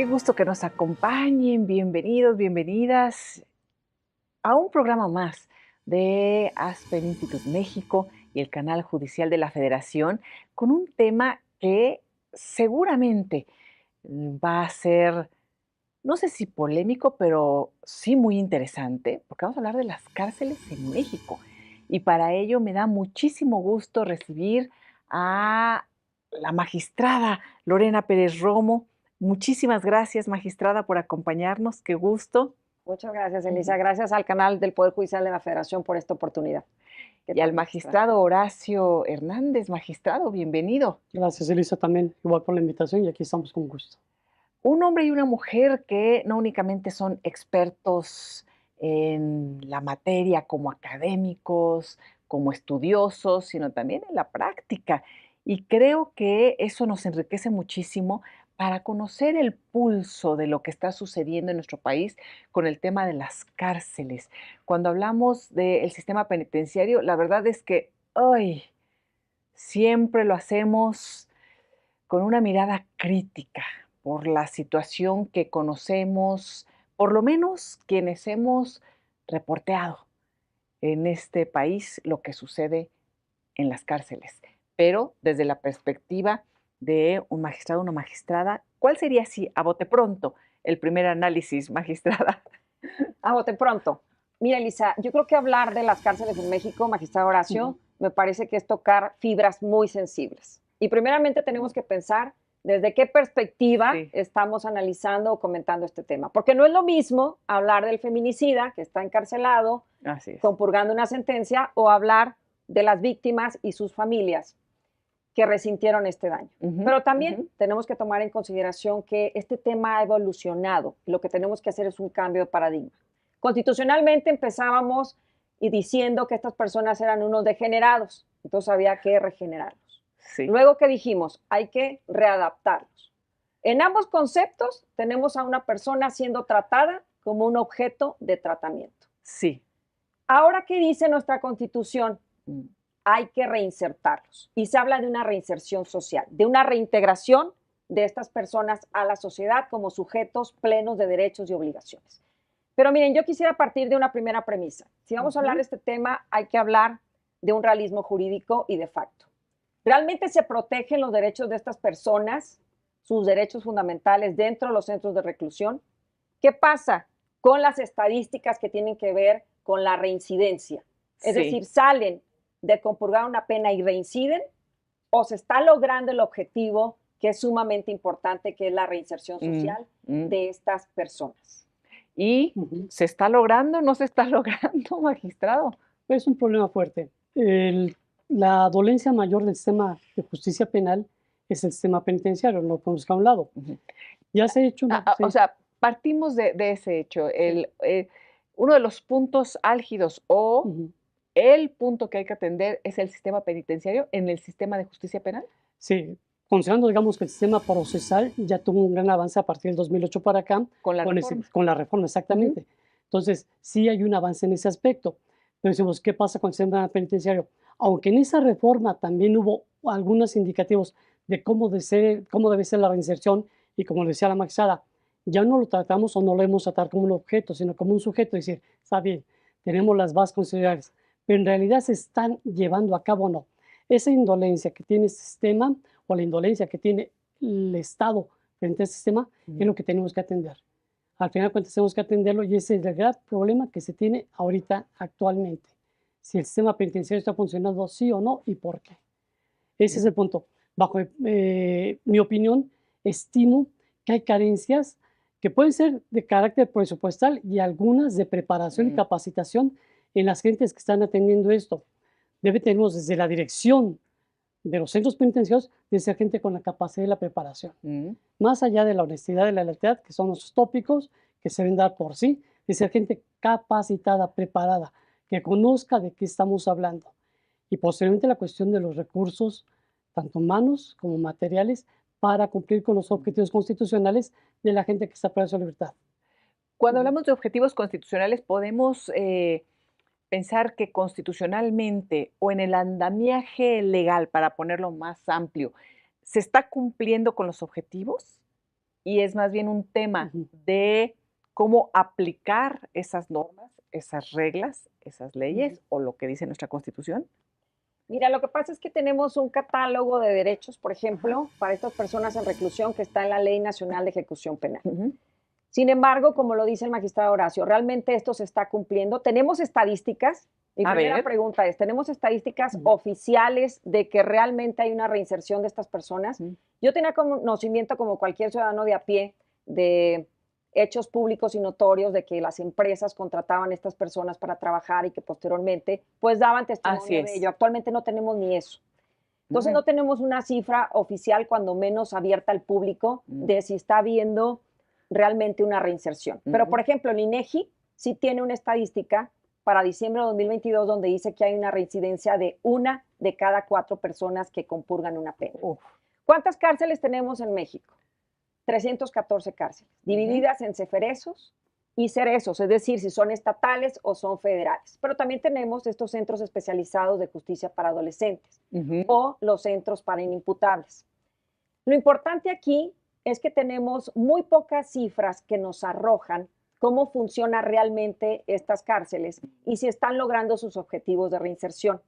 gusto que nos acompañen. Bienvenidos, bienvenidas a un programa más de Aspen Institute México y el canal judicial de la Federación con un tema que seguramente va a ser, no sé si polémico, pero sí muy interesante, porque vamos a hablar de las cárceles en México. Y para ello me da muchísimo gusto recibir a la magistrada Lorena Pérez Romo. Muchísimas gracias, magistrada, por acompañarnos. Qué gusto. Muchas gracias, Elisa. Gracias al canal del Poder Judicial de la Federación por esta oportunidad. ¿Qué Y al tal, magistrada? magistrado Horacio Hernández. Magistrado, bienvenido. Gracias, Elisa, también, igual por la invitación y aquí estamos con gusto. Un hombre y una mujer que no únicamente son expertos en la materia como académicos, como estudiosos, sino también en la práctica. Y creo que eso nos enriquece muchísimo para conocer el pulso de lo que está sucediendo en nuestro país con el tema de las cárceles. Cuando hablamos del sistema penitenciario, la verdad es que ¡ay! Siempre lo hacemos con una mirada crítica por la situación que conocemos, por lo menos quienes hemos reporteado en este país lo que sucede en las cárceles. Pero desde la perspectiva de un magistrado o una magistrada, ¿cuál sería, si a bote pronto, el primer análisis, magistrada? A bote pronto. Mira, Elisa, yo creo que hablar de las cárceles en México, magistrado Horacio, me parece que es tocar fibras muy sensibles. Y primeramente tenemos que pensar desde qué perspectiva estamos analizando o comentando este tema. Porque no es lo mismo hablar del feminicida que está encarcelado, compurgando una sentencia, o hablar de las víctimas y sus familias que resintieron este daño. Pero también tenemos que tomar en consideración que este tema ha evolucionado y lo que tenemos que hacer es un cambio de paradigma. Constitucionalmente empezábamos y diciendo que estas personas eran unos degenerados, entonces había que regenerarlos. Luego que dijimos, hay que readaptarlos. En ambos conceptos tenemos a una persona siendo tratada como un objeto de tratamiento. Sí. Ahora, ¿qué dice nuestra Constitución? Hay que reinsertarlos. Y se habla de una reinserción social, de una reintegración de estas personas a la sociedad como sujetos plenos de derechos y obligaciones. Pero miren, yo quisiera partir de una primera premisa. Si vamos a hablar de este tema, hay que hablar de un realismo jurídico y de facto. ¿Realmente se protegen los derechos de estas personas, sus derechos fundamentales dentro de los centros de reclusión? ¿Qué pasa con las estadísticas que tienen que ver con la reincidencia? Es decir, ¿salen de compurgar una pena y reinciden? ¿O se está logrando el objetivo que es sumamente importante, que es la reinserción social de estas personas? ¿Y se está logrando o no se está logrando, magistrado? Es un problema fuerte. La dolencia mayor del sistema de justicia penal es el sistema penitenciario, no podemos dejar a un lado. Ya se ha hecho una... O sea, partimos de ese hecho. Uno de los puntos álgidos o el punto que hay que atender es el sistema penitenciario en el sistema de justicia penal. Sí, considerando, digamos, que el sistema procesal ya tuvo un gran avance a partir del 2008 para acá. Con la reforma. Con la reforma, exactamente. Entonces, sí hay un avance en ese aspecto. Pero decimos, ¿qué pasa con el sistema penitenciario? Aunque en esa reforma también hubo algunos indicativos de cómo debe ser la reinserción, y como decía la magistrada, ya no lo tratamos o no lo hemos tratado como un objeto, sino como un sujeto, es decir, está bien, tenemos las bases considerables, pero en realidad se están llevando a cabo o no. Esa indolencia que tiene este sistema o la indolencia que tiene el Estado frente a este sistema es lo que tenemos que atender. Al final de cuentas tenemos que atenderlo y ese es el gran problema que se tiene ahorita actualmente. Si el sistema penitenciario está funcionando sí o no y por qué. Ese es el punto. Bajo mi opinión, estimo que hay carencias que pueden ser de carácter presupuestal y algunas de preparación y capacitación en las gentes que están atendiendo esto. Tenemos desde la dirección de los centros penitenciarios de ser gente con la capacidad y la preparación. Más allá de la honestidad y la lealtad, que son los tópicos que se deben dar por sí, de ser gente capacitada, preparada, que conozca de qué estamos hablando. Y posteriormente la cuestión de los recursos, tanto humanos como materiales, para cumplir con los objetivos constitucionales de la gente que está presa de libertad. Cuando hablamos de objetivos constitucionales, podemos pensar que constitucionalmente o en el andamiaje legal, para ponerlo más amplio, ¿se está cumpliendo con los objetivos? y es más bien un tema Ujú. de cómo aplicar esas normas, esas reglas, esas Ujú. leyes o lo que dice nuestra Constitución. Mira, lo que pasa es que tenemos un catálogo de derechos, por Ajá. ejemplo, para estas personas en reclusión que está en la Ley Nacional de Ejecución Penal. Ujú. Sin embargo, como lo dice el magistrado Horacio, ¿realmente esto se está cumpliendo? ¿Tenemos estadísticas? Mi A primera ver. pregunta es, ¿tenemos estadísticas Ujú, oficiales de que realmente hay una reinserción de estas personas? ujú. Yo tenía conocimiento, como cualquier ciudadano de a pie, de hechos públicos y notorios de que las empresas contrataban a estas personas para trabajar y que posteriormente pues daban Así testimonio de es. ello. Actualmente no tenemos ni eso. Entonces Mm, no tenemos una cifra oficial, cuando menos abierta al público, mm, de si está habiendo realmente una reinserción. Pero, por ujú. ejemplo, el INEGI sí tiene una estadística para diciembre de 2022 donde dice que hay una reincidencia de 1 de cada 4 personas que compurgan una pena. Uf, ¿Cuántas cárceles tenemos en México? 314 cárceles, ujú, divididas en ceferesos y cerezos, es decir, si son estatales o son federales. Pero también tenemos estos centros especializados de justicia para adolescentes ujú, o los centros para inimputables. Lo importante aquí es que tenemos muy pocas cifras que nos arrojan cómo funcionan realmente estas cárceles y si están logrando sus objetivos de reinserción.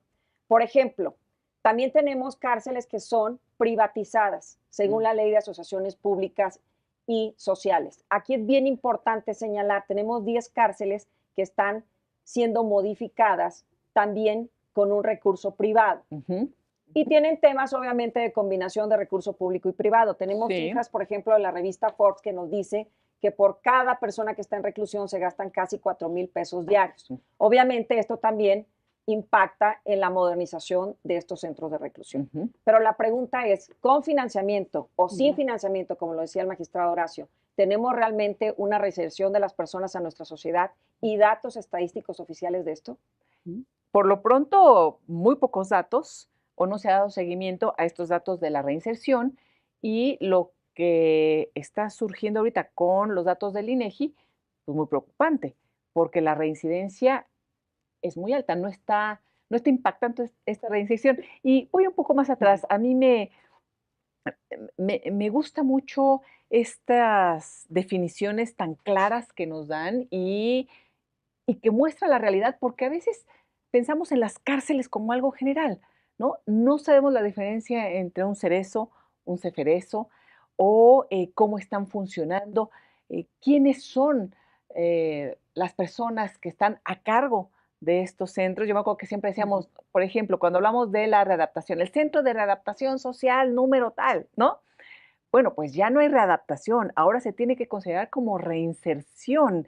Por ejemplo, también tenemos cárceles que son privatizadas, según mm, la ley de asociaciones públicas y sociales. Aquí es bien importante señalar, tenemos 10 cárceles que están siendo modificadas también con un recurso privado. ujú. Y tienen temas, obviamente, de combinación de recurso público y privado. Tenemos Sí. cifras, por ejemplo, de la revista Forbes que nos dice que por cada persona que está en reclusión se gastan casi 4,000 pesos diarios. Obviamente, esto también impacta en la modernización de estos centros de reclusión. Ujú. Pero la pregunta es, ¿con financiamiento o sin Ujú. financiamiento, como lo decía el magistrado Horacio, tenemos realmente una reinserción de las personas a nuestra sociedad y datos estadísticos oficiales de esto? Ujú. Por lo pronto, muy pocos datos o no se ha dado seguimiento a estos datos de la reinserción y lo que está surgiendo ahorita con los datos del INEGI, pues muy preocupante, porque la reincidencia es muy alta, no está impactando esta reinserción. Y voy un poco más Ujú. atrás, a mí me gusta mucho estas definiciones tan claras que nos dan y que muestra la realidad, porque a veces pensamos en las cárceles como algo general, ¿no? No sabemos la diferencia entre un cerezo, un ceferezo, o cómo están funcionando, quiénes son las personas que están a cargo de estos centros. Yo me acuerdo que siempre Ujú. decíamos, por ejemplo, cuando hablamos de la readaptación, el centro de readaptación social número tal, ¿no? Bueno, pues ya no hay readaptación, ahora se tiene que considerar como reinserción.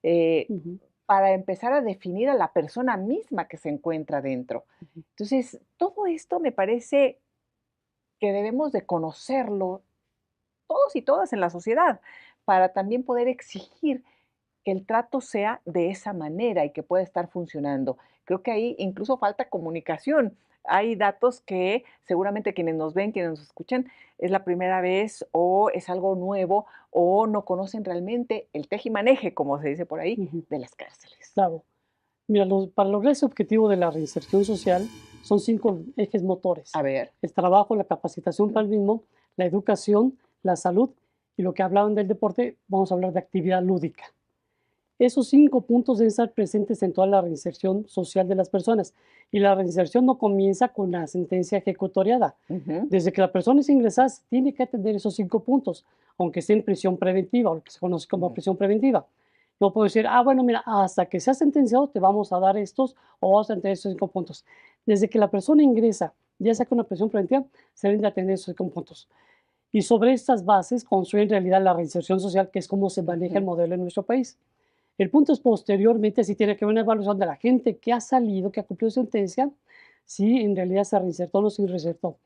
eh, Ujú. para empezar a definir a la persona misma que se encuentra dentro. Ujú. Entonces, todo esto me parece que debemos de conocerlo todos y todas en la sociedad para también poder exigir que el trato sea de esa manera y que pueda estar funcionando. Creo que ahí incluso falta comunicación. Hay datos que seguramente quienes nos ven, quienes nos escuchan, es la primera vez o es algo nuevo o no conocen realmente el tejimaneje, como se dice por ahí, Ujú. de las cárceles. Claro. Mira, para lograr ese objetivo de la reinserción social son 5 ejes motores: A ver. el trabajo, la capacitación para el mismo, la educación, la salud y lo que hablaban del deporte, vamos a hablar de actividad lúdica. Esos 5 puntos deben estar presentes en toda la reinserción social de las personas. Y la reinserción no comienza con la sentencia ejecutoriada. Ujú, Desde que la persona es ingresada, tiene que atender esos 5 puntos, aunque esté en prisión preventiva, o lo que se conoce como ujú, prisión preventiva. No puedo decir, ah, bueno, mira, hasta que sea sentenciado te vamos a dar estos o vamos a atender esos 5 puntos. Desde que la persona ingresa, ya sea con una prisión preventiva, se deben de atender esos 5 puntos. Y sobre estas bases construye en realidad la reinserción social, que es como se maneja el ujú, modelo en nuestro país. El punto es posteriormente si tiene que haber una evaluación de la gente que ha salido, que ha cumplido sentencia, si en realidad se reinsertó o no se reinsertó.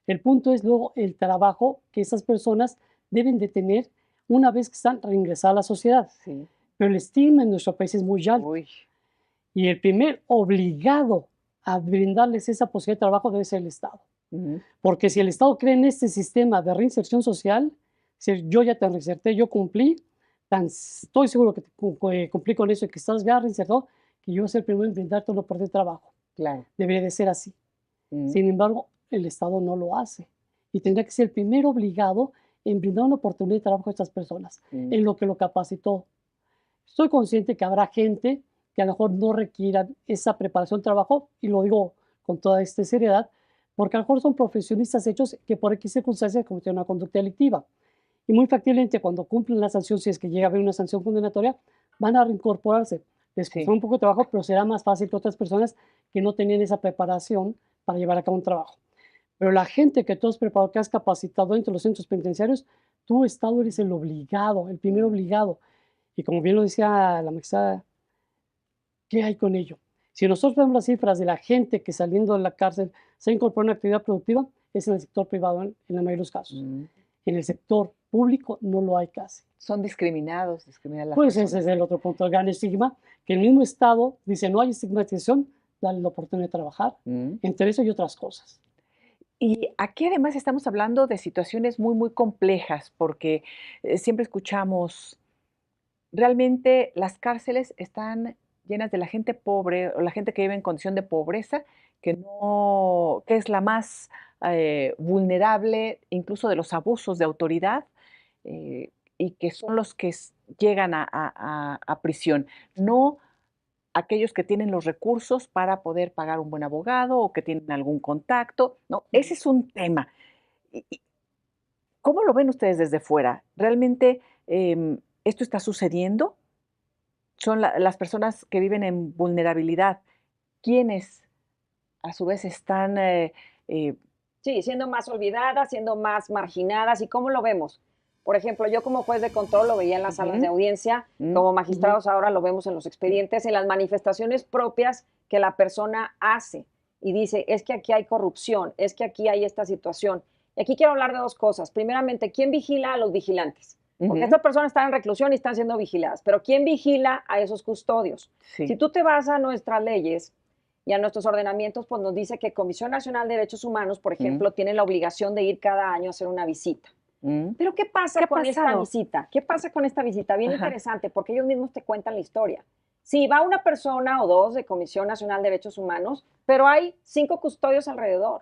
El punto es luego el trabajo que esas personas deben de tener una vez que están reingresadas a la sociedad. sí. Pero el estigma en nuestro país es muy alto Uy, y el primer obligado a brindarles esa posibilidad de trabajo debe ser el Estado. ujú, Porque si el Estado cree en este sistema de reinserción social, si yo ya te reinserté, yo cumplí, estoy seguro que cumplí con eso y que estás ya reinsertado, que yo voy a ser el primero en brindarte una oportunidad de trabajo. claro. Debería de ser así. Mm, Sin embargo, el Estado no lo hace. Y tendría que ser el primero obligado en brindar una oportunidad de trabajo a estas personas, Mm. en lo que lo capacitó. Estoy consciente que habrá gente que a lo mejor no requiera esa preparación de trabajo, y lo digo con toda esta seriedad, porque a lo mejor son profesionistas hechos que por X circunstancias cometieron una conducta delictiva. Y muy factiblemente cuando cumplen la sanción, si es que llega a haber una sanción condenatoria, van a reincorporarse. Les costará Sí. un poco de trabajo, pero será más fácil que otras personas que no tenían esa preparación para llevar a cabo un trabajo. Pero la gente que tú has preparado, que has capacitado dentro de los centros penitenciarios, tú, Estado, eres el obligado, el primer Mm. obligado. Y como bien lo decía la magistrada, ¿qué hay con ello? Si nosotros vemos las cifras de la gente que saliendo de la cárcel se incorpora a una actividad productiva, es en el sector privado en la mayoría de los casos. Mm. En el sector público no lo hay casi. Son discriminados, discriminan a las Pues ese personas. es el otro punto, el gran estigma, que el mismo Estado dice no hay estigmatización, dale la oportunidad de trabajar, Mm. entre eso y otras cosas. Y aquí además estamos hablando de situaciones muy, muy complejas, porque siempre escuchamos, realmente las cárceles están llenas de la gente pobre o la gente que vive en condición de pobreza, que no, que es la más vulnerable incluso de los abusos de autoridad, y que son los que llegan a prisión. No aquellos que tienen los recursos para poder pagar un buen abogado o que tienen algún contacto, ¿no? Ese es un tema. Y ¿cómo lo ven ustedes desde fuera? ¿Realmente esto está sucediendo? ¿Son las personas que viven en vulnerabilidad quienes a su vez están eh, Sí, siendo más olvidadas, siendo más marginadas. ¿Y cómo lo vemos? Por ejemplo, yo como juez de control lo veía en las salas de ujú, audiencia, mm, como Ujú. magistrados ahora lo vemos en los expedientes, en las manifestaciones propias que la persona hace y dice, es que aquí hay corrupción, es que aquí hay esta situación. Y aquí quiero hablar de dos cosas. Primeramente, ¿quién vigila a los vigilantes? Porque ujú, estas personas están en reclusión y están siendo vigiladas, pero ¿quién vigila a esos custodios? Si sí. tú te vas a nuestras leyes, y a nuestros ordenamientos, pues nos dice que Comisión Nacional de Derechos Humanos, por Mm, ejemplo, tiene la obligación de ir cada año a hacer una visita. mm. Pero ¿qué ¿Qué pasa ha con esta pasado? visita? ¿Qué pasa con esta visita? Bien Ajá. interesante, porque ellos mismos te cuentan la historia. Si va una persona o dos de Comisión Nacional de Derechos Humanos, pero hay 5 custodios alrededor.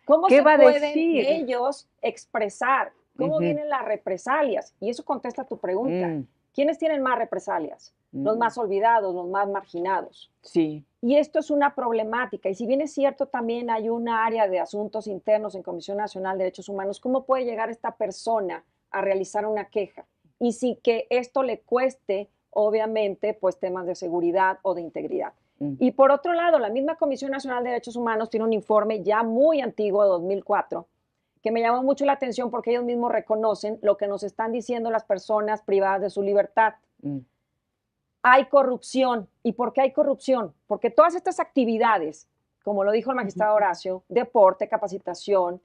¿Cómo ¿Qué se va a pueden decir? ellos expresar? ¿Cómo Ujú, vienen las represalias? Y eso contesta tu pregunta. mm, ¿Quiénes tienen más represalias? Los mm, más olvidados, los más marginados. sí. Y esto es una problemática. Y si bien es cierto, también hay una área de asuntos internos en Comisión Nacional de Derechos Humanos, ¿cómo puede llegar esta persona a realizar una queja? Y sin que esto le cueste, obviamente, pues temas de seguridad o de integridad. Mm, Y por otro lado, la misma Comisión Nacional de Derechos Humanos tiene un informe ya muy antiguo, de 2004, que me llamó mucho la atención porque ellos mismos reconocen lo que nos están diciendo las personas privadas de su libertad. mm, Hay corrupción. ¿Y por qué hay corrupción? Porque todas estas actividades, como lo dijo el Ujú. magistrado Horacio, deporte, capacitación, mm,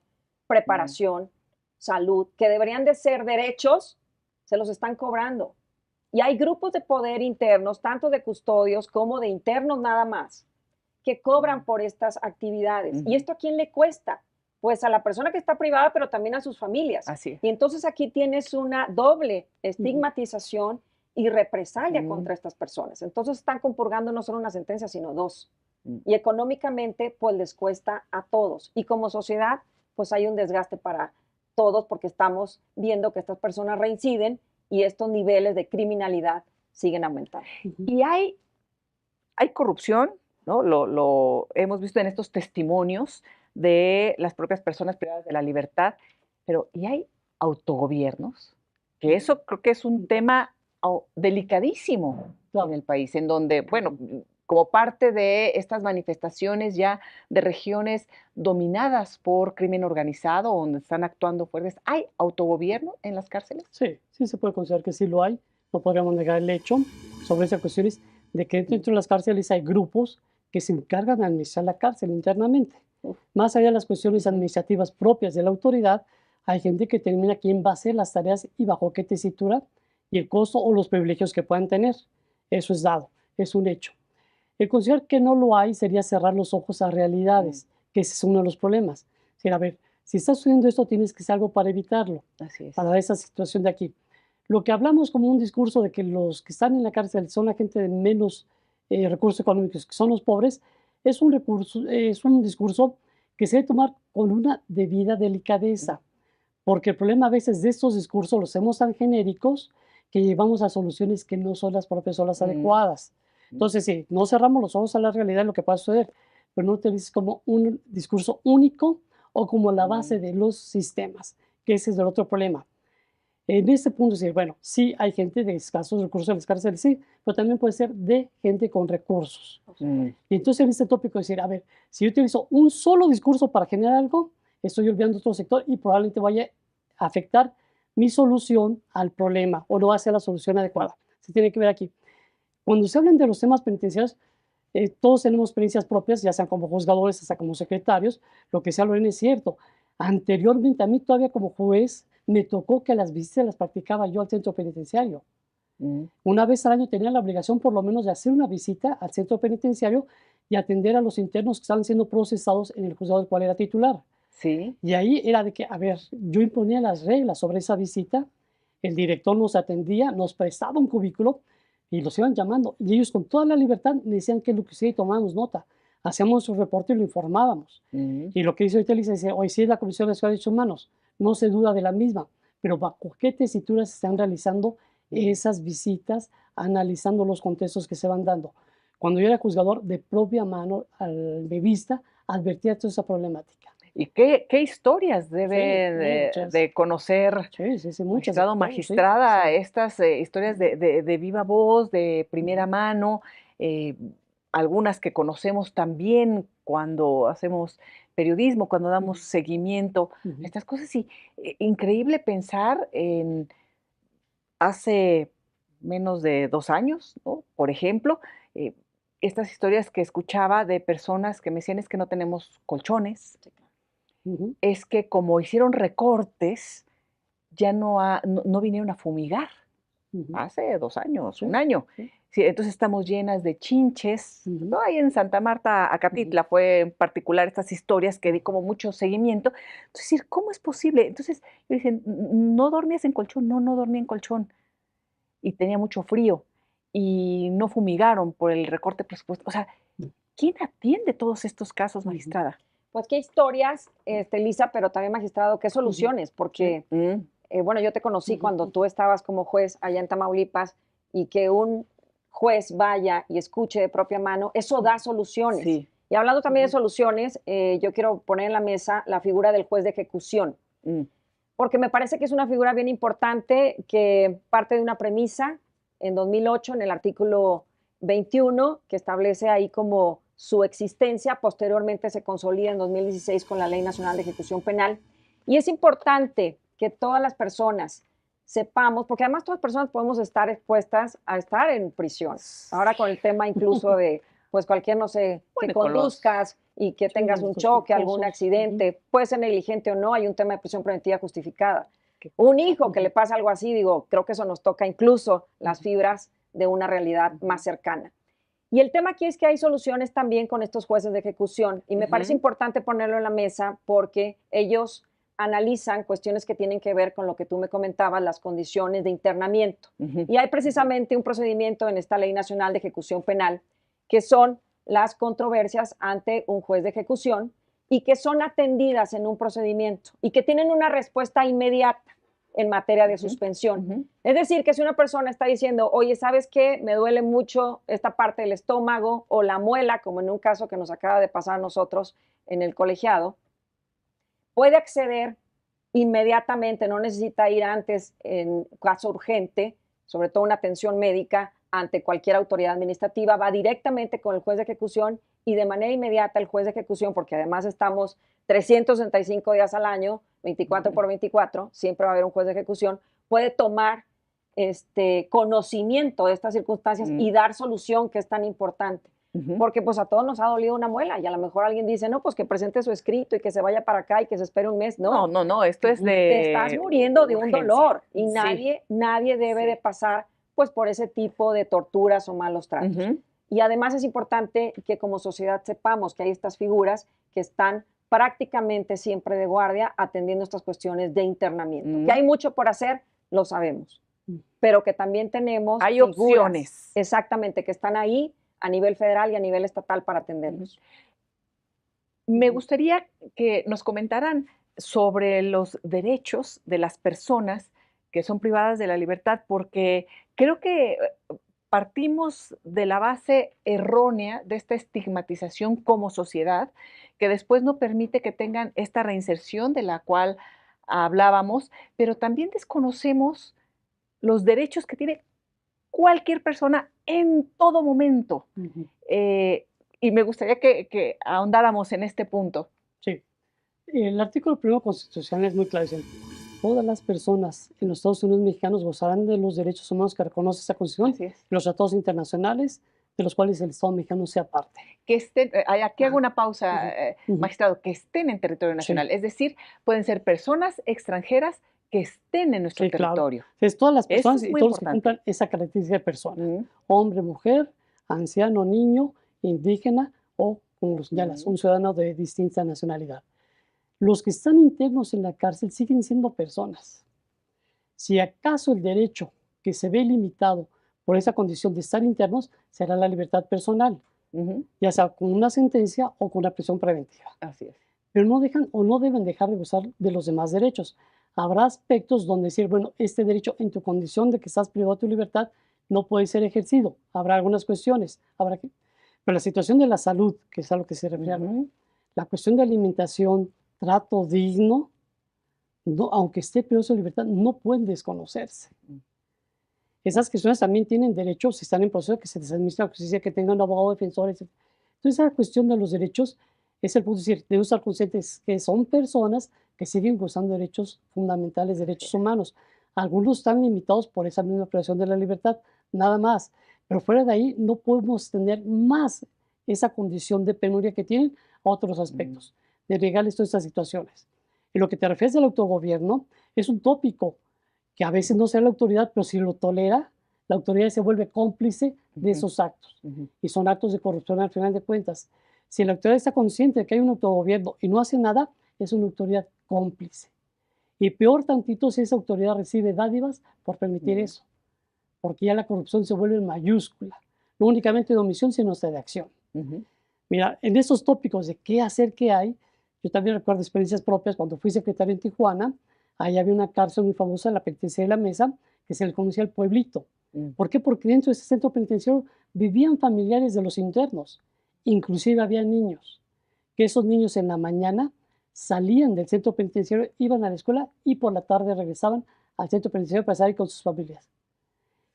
preparación, salud, que deberían de ser derechos, se los están cobrando. Y hay grupos de poder internos, tanto de custodios como de internos nada más, que cobran mm, por estas actividades. ¿Y ujú. esto a quién le cuesta? Pues a la persona que está privada, pero también a sus familias. Así es. Y entonces aquí tienes una doble Ujú. estigmatización y represalia Mm, contra estas personas. Entonces están compurgando no solo una sentencia, sino dos. mm. Y económicamente, pues les cuesta a todos. Y como sociedad, pues hay un desgaste para todos porque estamos viendo que estas personas reinciden y estos niveles de criminalidad siguen aumentando. Ujú. Y hay corrupción, ¿no? Lo hemos visto en estos testimonios de las propias personas privadas de la libertad, pero ¿y hay autogobiernos? Que eso creo que es un tema delicadísimo en Claro. el país, en donde, bueno, como parte de estas manifestaciones ya de regiones dominadas por crimen organizado, donde están actuando fuertes, ¿hay autogobierno en las cárceles? Sí, sí se puede considerar que sí lo hay. No podríamos negar el hecho sobre esas cuestiones de que Mm, dentro de las cárceles hay grupos que se encargan de administrar la cárcel internamente. uf, Más allá de las cuestiones ujú, administrativas propias de la autoridad, hay gente que determina quién va a hacer las tareas y bajo qué tesitura y el costo o los privilegios que puedan tener. Eso es dado, es un hecho. El considerar que no lo hay sería cerrar los ojos a mm, realidades, que ese es uno de los problemas. Es decir, a ver, si está sucediendo esto, tienes que hacer algo para evitarlo, así es. para esa situación de aquí. Lo que hablamos como un discurso de que los que están en la cárcel son la gente de menos recursos económicos, que son los pobres, es un discurso que se debe tomar con una debida Mm, delicadeza, Porque el problema a veces de estos discursos los hacemos tan genéricos que llevamos a soluciones que no son las propias o las adecuadas. Entonces, sí, no cerramos los ojos a la realidad de lo que pueda suceder, pero no utilices como un discurso único o como la base de los sistemas, que ese es el otro problema. En este punto, sí, bueno, sí hay gente de escasos recursos en las cárceles, sí, pero también puede ser de gente con recursos. Y entonces en este tópico decir, a ver, si yo utilizo un solo discurso para generar algo, estoy olvidando otro sector y probablemente vaya a afectar mi solución al problema o no va a ser la solución adecuada. Se tiene que ver aquí. Cuando se hablan de los temas penitenciarios, todos tenemos experiencias propias, ya sean como juzgadores, hasta como secretarios. Lo que se habla es cierto. Anteriormente, a mí todavía como juez, me tocó que las visitas las practicaba yo al centro penitenciario. Una vez al año tenía la obligación por lo menos de hacer una visita al centro penitenciario y atender a los internos que estaban siendo procesados en el juzgado del cual era titular. Sí. Y ahí era de que, a ver, yo imponía las reglas sobre esa visita, el director nos atendía, nos prestaba un cubículo y los iban llamando. Y ellos con toda la libertad me decían que lo que sí, y tomábamos nota. Hacíamos su reporte y lo informábamos. Y lo que dice ahorita Elisa dice, hoy sí es la Comisión de Derechos Humanos, no se duda de la misma, pero bajo qué tesituras se están realizando esas visitas, analizando los contextos que se van dando. Cuando yo era juzgador, de propia mano, de vista, advertía toda esa problemática. ¿Y qué historias debe muchas. de conocer Sí, muchas. magistrado, magistrada, Sí. estas historias de viva voz, de primera mano, eh, algunas que conocemos también cuando hacemos periodismo, cuando damos seguimiento a estas cosas? Y increíble pensar en hace menos de 2 años, ¿no? Por ejemplo, eh, estas historias que escuchaba de personas que me decían: "Es que no tenemos colchones, es que como hicieron recortes, ya no vinieron a fumigar", hace 2 años, Sí, 1 año. sí. Sí, entonces estamos llenas de chinches, Ujú. ¿no? Ahí en Santa Marta, Acatitla, fue en particular estas historias que di como mucho seguimiento. Entonces, decir, ¿cómo es posible? Entonces, yo dije: ¿No dormías en colchón?". "No, no dormía en colchón, y tenía mucho frío, y no fumigaron por el recorte presupuesto". O sea, ¿quién atiende todos estos casos, magistrada? Pues qué historias, Lisa, pero también magistrado, qué soluciones, porque, bueno, yo te conocí cuando tú estabas como juez allá en Tamaulipas y que un juez vaya y escuche de propia mano, eso da soluciones. Sí. Y hablando también de soluciones, yo quiero poner en la mesa la figura del juez de ejecución, porque me parece que es una figura bien importante que parte de una premisa en 2008 en el artículo 21 que establece ahí como su existencia, posteriormente se consolida en 2016 con la Ley Nacional de Ejecución Penal. Y es importante que todas las personas sepamos, porque además todas las personas podemos estar expuestas a estar en prisión. Ahora con el tema incluso de, pues cualquier, no sé, Bueno, que conduzcas y que tengas un choque, algún accidente, puede ser negligente o no, hay un tema de prisión preventiva justificada. Un hijo que le pasa algo así, digo, creo que eso nos toca incluso las fibras de una realidad más cercana. Y el tema aquí es que hay soluciones también con estos jueces de ejecución y me parece importante ponerlo en la mesa porque ellos analizan cuestiones que tienen que ver con lo que tú me comentabas, las condiciones de internamiento. Y hay precisamente un procedimiento en esta Ley Nacional de Ejecución Penal que son las controversias ante un juez de ejecución y que son atendidas en un procedimiento y que tienen una respuesta inmediata en materia de suspensión. Es decir, que si una persona está diciendo, oye, ¿sabes qué? Me duele mucho esta parte del estómago o la muela, como en un caso que nos acaba de pasar a nosotros en el colegiado, puede acceder inmediatamente, no necesita ir antes en caso urgente, sobre todo una atención médica ante cualquier autoridad administrativa, va directamente con el juez de ejecución y de manera inmediata el juez de ejecución, porque además estamos 365 días al año, 24 por 24, siempre va a haber un juez de ejecución, puede tomar conocimiento de estas circunstancias y dar solución, que es tan importante. Porque pues a todos nos ha dolido una muela y a lo mejor alguien dice, no, pues que presente su escrito y que se vaya para acá y que se espere un mes. No, esto es de te estás muriendo de un urgencia. dolor y Sí. nadie debe de pasar pues por ese tipo de torturas o malos tratos. Y además es importante que como sociedad sepamos que hay estas figuras que están prácticamente siempre de guardia atendiendo estas cuestiones de internamiento. Que hay mucho por hacer, lo sabemos, pero que también tenemos Hay figuras, opciones. exactamente, que están ahí a nivel federal y a nivel estatal para atenderlos. Me gustaría que nos comentaran sobre los derechos de las personas que son privadas de la libertad, porque creo que partimos de la base errónea de esta estigmatización como sociedad, que después no permite que tengan esta reinserción de la cual hablábamos, pero también desconocemos los derechos que tiene cualquier persona en todo momento. Ujú. Y me gustaría que ahondáramos en este punto. Sí. El artículo primero constitucional es muy claro. Dice, todas las personas en los Estados Unidos mexicanos gozarán de los derechos humanos que reconoce esta Constitución Así es. y los tratados internacionales de los cuales el Estado mexicano sea parte. Que estén, aquí hago Ajá. una pausa, Ujú, ujú. magistrado, que estén en territorio Sí, nacional. Es decir, pueden ser personas extranjeras que estén en nuestro sí, claro. territorio. Es todas las Eso personas es y muy todos los que importante. cumplan esa característica de persona. Mm, Hombre, mujer, anciano, niño, indígena o, como los señalas, mm, un ciudadano de distinta nacionalidad. Los que están internos en la cárcel siguen siendo personas. Si acaso el derecho que se ve limitado por esa condición de estar internos será la libertad personal, ujú, ya sea con una sentencia o con una prisión preventiva. así es. Pero no dejan o no deben dejar de gozar de los demás derechos. Habrá aspectos donde decir, bueno, este derecho en tu condición de que estás privado de tu libertad no puede ser ejercido. Habrá algunas cuestiones, pero la situación de la salud, que es a lo que se refiere, Ujú, la cuestión de alimentación, trato digno, no, aunque esté privado de su libertad, no pueden desconocerse. mm, Esas personas también tienen derecho, si están en proceso, que se les administre la justicia, que tengan un abogado defensor, etc. Entonces, esa cuestión de los derechos es el punto de decir, debemos estar conscientes que son personas que siguen gozando de derechos fundamentales, así derechos es. Humanos. Algunos están limitados por esa misma privación de la libertad, nada más. Pero fuera de ahí, no podemos tener más esa condición de penuria que tienen a otros Mm, aspectos, de legales todas estas situaciones. En lo que te refieres al autogobierno, es un tópico que a veces no sea la autoridad, pero si lo tolera, la autoridad se vuelve cómplice de ujú, esos actos. ujú, Y son actos de corrupción al final de cuentas. Si la autoridad está consciente de que hay un autogobierno y no hace nada, es una autoridad cómplice. Y peor tantito si esa autoridad recibe dádivas por permitir mm, eso, porque ya la corrupción se vuelve mayúscula, no únicamente de omisión, sino hasta de acción. ujú, Mira, en esos tópicos de qué hacer, qué hay, yo también recuerdo experiencias propias cuando fui secretario en Tijuana. Ahí había una cárcel muy famosa, la penitenciaria de la Mesa, que se le conocía el pueblito. mm, ¿Por qué? Porque dentro de ese centro penitenciario vivían familiares de los internos, inclusive había niños, que esos niños en la mañana salían del centro penitenciario, iban a la escuela y por la tarde regresaban al centro penitenciario para estar con sus familias.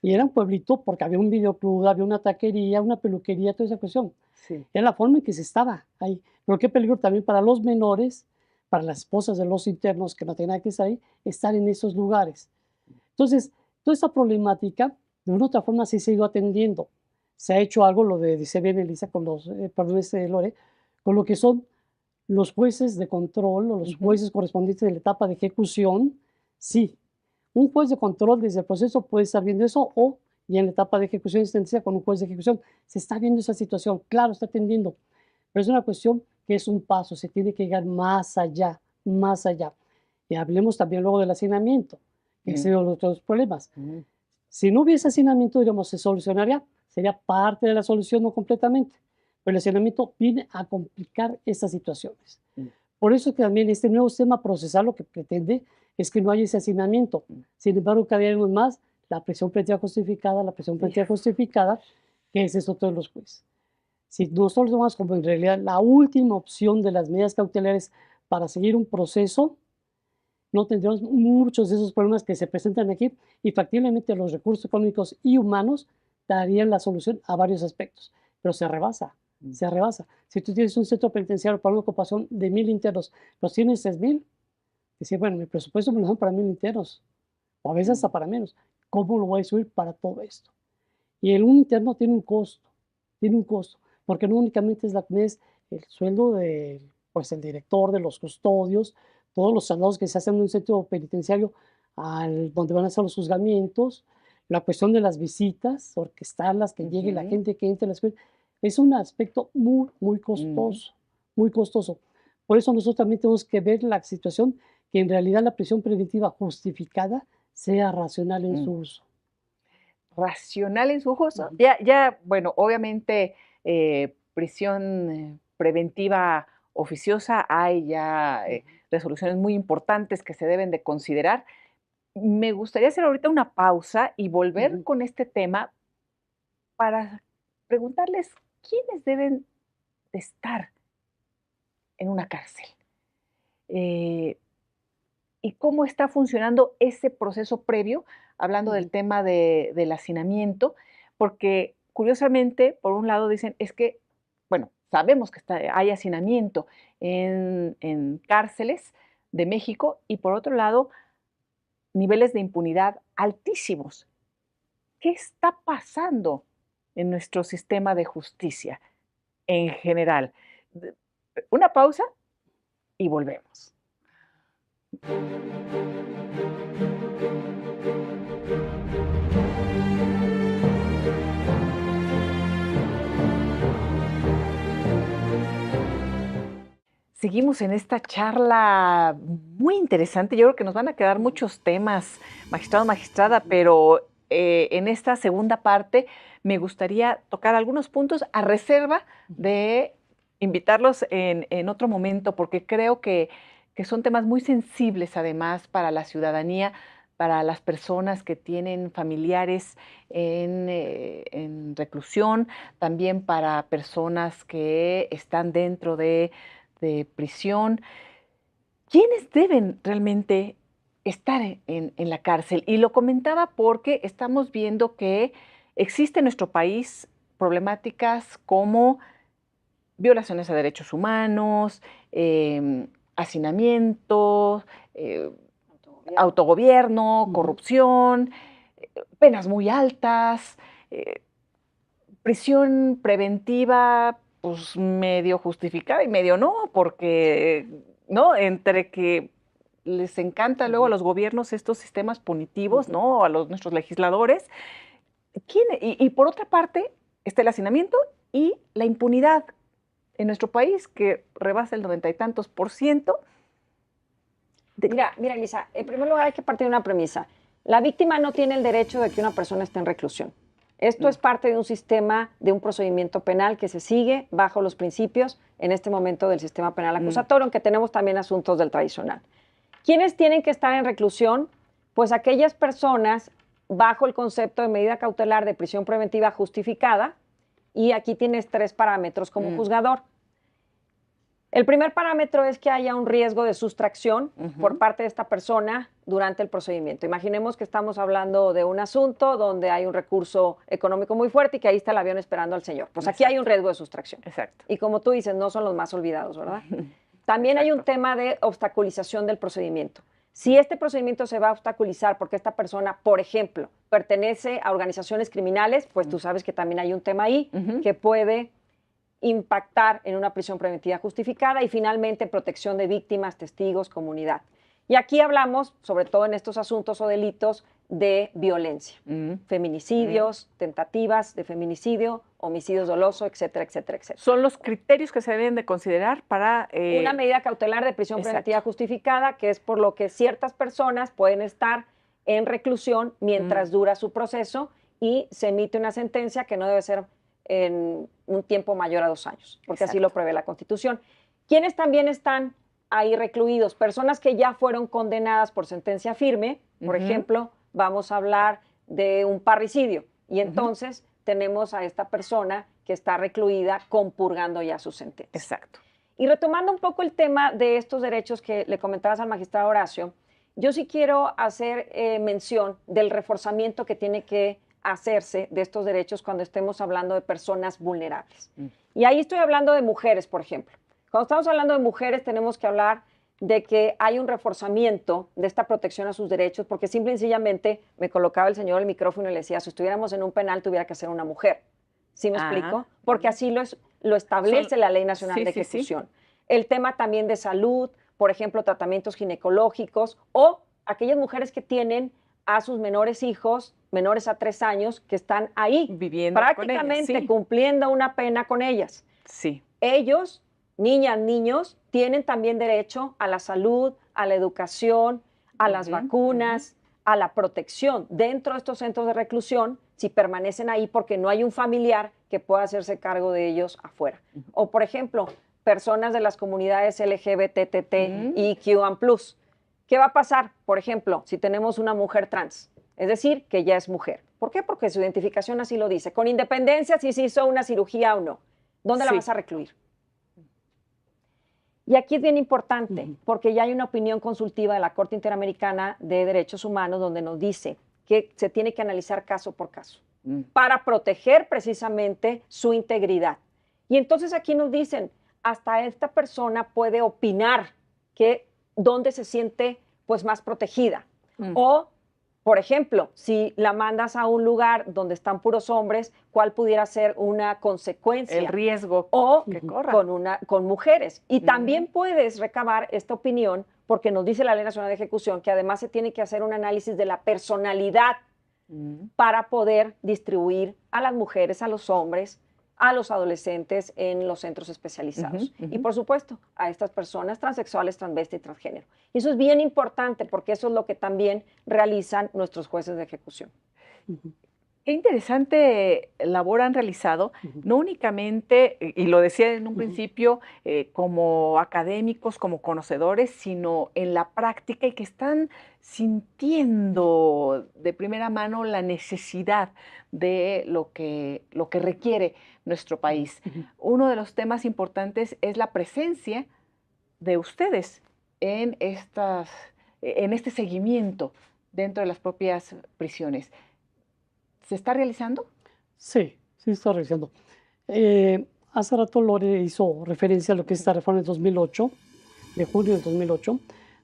Y era un pueblito porque había un videoclub, había una taquería, una peluquería, toda esa cuestión. sí. Era la forma en que se estaba ahí. Pero qué peligro también para los menores, para las esposas de los internos que no tenían que estar ahí, estar en esos lugares. Entonces, toda esta problemática, de una u otra forma, sí se ha ido atendiendo. Se ha hecho algo, lo de, dice bien Elisa, con los, perdón, Lore, con lo que son los jueces de control o los Ujú, jueces correspondientes de la etapa de ejecución. Sí, un juez de control desde el proceso puede estar viendo eso o ya en la etapa de ejecución de sentencia con un juez de ejecución se está viendo esa situación, claro, está atendiendo, pero es una cuestión que es un paso, se tiene que llegar más allá, más allá. Y hablemos también luego del hacinamiento, que es mm, uno de los otros problemas. mm, Si no hubiese hacinamiento, digamos, se solucionaría, sería parte de la solución, no completamente, pero el hacinamiento viene a complicar estas situaciones. mm, Por eso que también este nuevo sistema procesal lo que pretende es que no haya ese hacinamiento. mm. Sin embargo, cada día vemos más la presión preventiva justificada, la presión preventiva Híjole, justificada, que es eso todos los jueces. Si nosotros tomamos como en realidad la última opción de las medidas cautelares para seguir un proceso, no tendríamos muchos de esos problemas que se presentan aquí y factiblemente los recursos económicos y humanos darían la solución a varios aspectos, pero se rebasa, mm, se rebasa. Si tú tienes un centro penitenciario para una ocupación de 1000 internos, los tienes 6000, decir, bueno, mi presupuesto me lo dan para 1000 internos, o a veces hasta mm, para menos. ¿Cómo lo voy a subir para todo esto? Y el un interno tiene un costo, porque no únicamente es el sueldo del, pues, el director, de los custodios, todos los traslados que se hacen en un centro penitenciario al donde van a hacer los juzgamientos, la cuestión de las visitas, orquestarlas, que llegue la ujú, gente, que entre a la escuela, es un aspecto muy, muy mm. costoso, muy costoso. Por eso nosotros también tenemos que ver la situación que en realidad la prisión preventiva justificada sea racional en Mm. su uso. Racional en su uso. Ujú. Ya, bueno, obviamente, prisión preventiva oficiosa hay ya, Ujú. resoluciones muy importantes que se deben de considerar. Me gustaría hacer ahorita una pausa y volver Ujú. con este tema para preguntarles quiénes deben de estar en una cárcel. Eh, y cómo está funcionando ese proceso previo, hablando del Ujú. tema del hacinamiento, porque curiosamente, por un lado dicen, es que, bueno, sabemos que hay hacinamiento en cárceles de México y por otro lado, niveles de impunidad altísimos. ¿Qué está pasando en nuestro sistema de justicia en general? De- Una pausa y volvemos. Seguimos en esta charla muy interesante. Yo creo que nos van a quedar muchos temas, magistrado, magistrada, pero en esta segunda parte me gustaría tocar algunos puntos a reserva de invitarlos en otro momento, porque creo que son temas muy sensibles además para la ciudadanía, para las personas que tienen familiares en reclusión, también para personas que están dentro de prisión. ¿Quiénes deben realmente estar en la cárcel? Y lo comentaba porque estamos viendo que existe en nuestro país problemáticas como violaciones a derechos humanos, hacinamiento, eh, Autogobierno. autogobierno, Ujú. corrupción, penas muy altas, eh, prisión preventiva, pues medio justificada y medio no, porque, ¿no? Entre que les encanta luego a Ujú. los gobiernos estos sistemas punitivos, Ujú. ¿no? A nuestros legisladores. Y por otra parte, está el hacinamiento y la impunidad en nuestro país, que rebasa el 90 y tantos por ciento. Mira, Elisa, en primer lugar hay que partir de una premisa. La víctima no tiene el derecho de que una persona esté en reclusión. Esto Mm, es parte de un sistema, de un procedimiento penal que se sigue bajo los principios en este momento del sistema penal mm, acusatorio, aunque tenemos también asuntos del tradicional. ¿Quiénes tienen que estar en reclusión? Pues aquellas personas bajo el concepto de medida cautelar de prisión preventiva justificada, y aquí tienes 3 parámetros como mm, juzgador. El primer parámetro es que haya un riesgo de sustracción por ujú, parte de esta persona durante el procedimiento. Imaginemos que estamos hablando de un asunto donde hay un recurso económico muy fuerte y que ahí está el avión esperando al señor. Pues aquí hay un exacto, riesgo de sustracción. exacto. Y como tú dices, no son los más olvidados, ¿verdad? También hay un Exacto. tema de obstaculización del procedimiento. Si este procedimiento se va a obstaculizar porque esta persona, por ejemplo, pertenece a organizaciones criminales, pues tú sabes que también hay un tema ahí Ujú, que puede impactar en una prisión preventiva justificada y finalmente protección de víctimas, testigos, comunidad. Y aquí hablamos, sobre todo en estos asuntos o delitos, de violencia, mm, mm. feminicidios, tentativas de feminicidio, homicidios doloso, etcétera, etcétera, etcétera. Son los criterios que se deben de considerar para Una medida cautelar de prisión exacto. preventiva justificada, que es por lo que ciertas personas pueden estar en reclusión Mm, mientras dura su proceso y se emite una sentencia que no debe ser en un tiempo mayor a 2 años, porque así lo exacto. prevé la Constitución. ¿Quiénes también están ahí recluidos? Personas que ya fueron condenadas por sentencia firme, por Ujú, ejemplo, vamos a hablar de un parricidio y ujú, entonces tenemos a esta persona que está recluida compurgando ya su sentencia. exacto. Y retomando un poco el tema de estos derechos que le comentabas al magistrado Horacio, yo sí quiero hacer mención del reforzamiento que tiene que hacerse de estos derechos cuando estemos hablando de personas vulnerables. Mm, Y ahí estoy hablando de mujeres, por ejemplo. Cuando estamos hablando de mujeres tenemos que hablar de que hay un reforzamiento de esta protección a sus derechos, porque simple y sencillamente me colocaba el señor el micrófono y le decía, si estuviéramos en un penal tuviera que ser una mujer. ¿Sí me ah, explico? Porque así lo son establece la Ley Nacional sí, de sí, sí. Ejecución. El tema también de salud, por ejemplo, tratamientos ginecológicos o aquellas mujeres que tienen a sus menores hijos, menores a 3 años, que están ahí Viviendo con ella, prácticamente sí, cumpliendo una pena con ellas. sí. Ellos, niñas, niños, tienen también derecho a la salud, a la educación, a las Ujú, ujú, vacunas, a la protección dentro de estos centros de reclusión si permanecen ahí porque no hay un familiar que pueda hacerse cargo de ellos afuera. ujú. O, por ejemplo, personas de las comunidades LGBT, IQ+. ¿Qué va a pasar, por ejemplo, si tenemos una mujer trans? Es decir, que ya es mujer. ¿Por qué? Porque su identificación así lo dice. Con independencia si se hizo una cirugía o no. ¿Dónde la Sí. vas a recluir? Y aquí es bien importante, porque ya hay una opinión consultiva de la Corte Interamericana de Derechos Humanos donde nos dice que se tiene que analizar caso por caso para proteger precisamente su integridad. Y entonces aquí nos dicen, hasta esta persona puede opinar que dónde se siente pues más protegida. O, por ejemplo, si la mandas a un lugar donde están puros hombres, ¿cuál pudiera ser una consecuencia? El riesgo O que corra. con mujeres. Y también puedes recabar esta opinión porque nos dice la Ley Nacional de Ejecución que además se tiene que hacer un análisis de la personalidad para poder distribuir a las mujeres, a los hombres, a los adolescentes en los centros especializados. Y por supuesto, a estas personas transexuales, transvesti y transgénero. Y eso es bien importante porque eso es lo que también realizan nuestros jueces de ejecución. Qué interesante labor han realizado, no únicamente, y lo decía en un principio, como académicos, como conocedores, sino en la práctica y que están sintiendo de primera mano la necesidad de lo que requiere nuestro país. Uno de los temas importantes es la presencia de ustedes en este seguimiento dentro de las propias prisiones. ¿Se está realizando? Sí, sí está realizando. Hace rato Lore hizo referencia a lo que es esta reforma de 2008, de junio del 2008,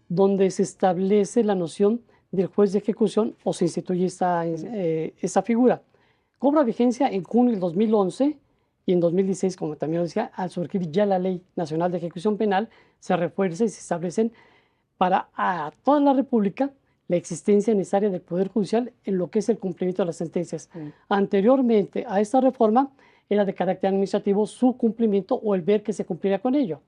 donde se establece la noción del juez de ejecución o se instituye esta figura. Cobra vigencia en junio del 2011 y en 2016, como también lo decía, al surgir ya la Ley Nacional de Ejecución Penal, se refuerza y se establecen para a toda la República la existencia necesaria del Poder Judicial en lo que es el cumplimiento de las sentencias. Anteriormente a esta reforma era de carácter administrativo su cumplimiento o el ver que se cumpliera con ello.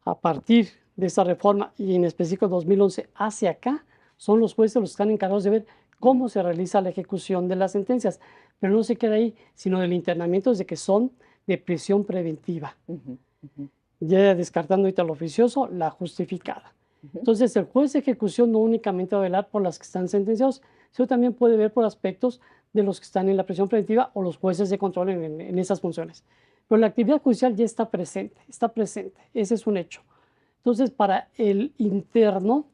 A partir de esta reforma y en específico 2011 hacia acá, son los jueces los que están encargados de ver cómo se realiza la ejecución de las sentencias. Pero no se queda ahí, sino del internamiento desde que son de prisión preventiva. Ya descartando ahorita lo oficioso, la justificada. Entonces, el juez de ejecución no únicamente va a velar por las que están sentenciados, sino también puede ver por aspectos de los que están en la prisión preventiva o los jueces de control en esas funciones. Pero la actividad judicial ya está presente, ese es un hecho. Entonces, para el interno,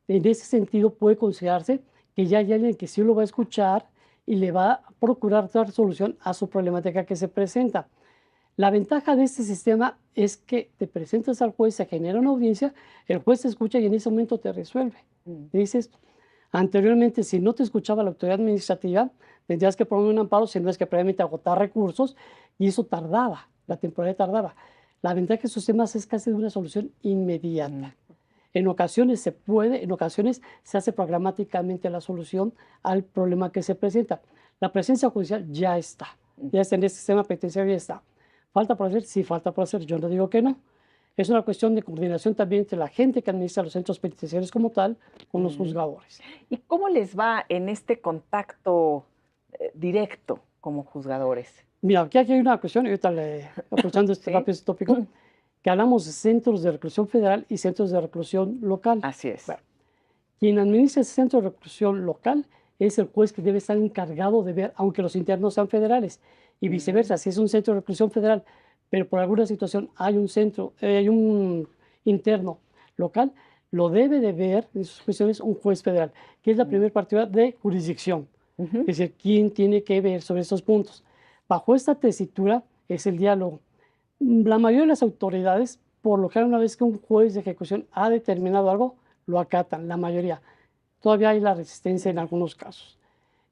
en ese sentido puede considerarse que ya hay alguien que sí lo va a escuchar y le va a procurar dar solución a su problemática que se presenta. La ventaja de este sistema es que te presentas al juez, se genera una audiencia, el juez te escucha y en ese momento te resuelve. Te dices, anteriormente, si no te escuchaba la autoridad administrativa, tendrías que poner un amparo, si no es que previamente agotar recursos, y eso tardaba, la temporalidad tardaba. La ventaja de estos sistemas es casi de una solución inmediata. En ocasiones se puede, en ocasiones se hace programáticamente la solución al problema que se presenta. La presencia judicial ya está en este sistema penitenciario, ya está. ¿Falta por hacer? Sí, falta por hacer. Yo no digo que no. Es una cuestión de coordinación también entre la gente que administra los centros penitenciarios como tal con los juzgadores. ¿Y cómo les va en este contacto directo como juzgadores? Mira, aquí hay una cuestión, y ahorita aprovechando este rápido tópico, que hablamos de centros de reclusión federal y centros de reclusión local. Así es. Bueno, quien administra ese centro de reclusión local es el juez que debe estar encargado de ver, aunque los internos sean federales, y viceversa, si es un centro de reclusión federal, pero por alguna situación hay un interno local, lo debe de ver en sus cuestiones un juez federal, que es la primera particular de jurisdicción. Es decir, quién tiene que ver sobre estos puntos. Bajo esta tesitura es el diálogo. La mayoría de las autoridades, por lo general, una vez que un juez de ejecución ha determinado algo, lo acatan, la mayoría. Todavía hay la resistencia en algunos casos.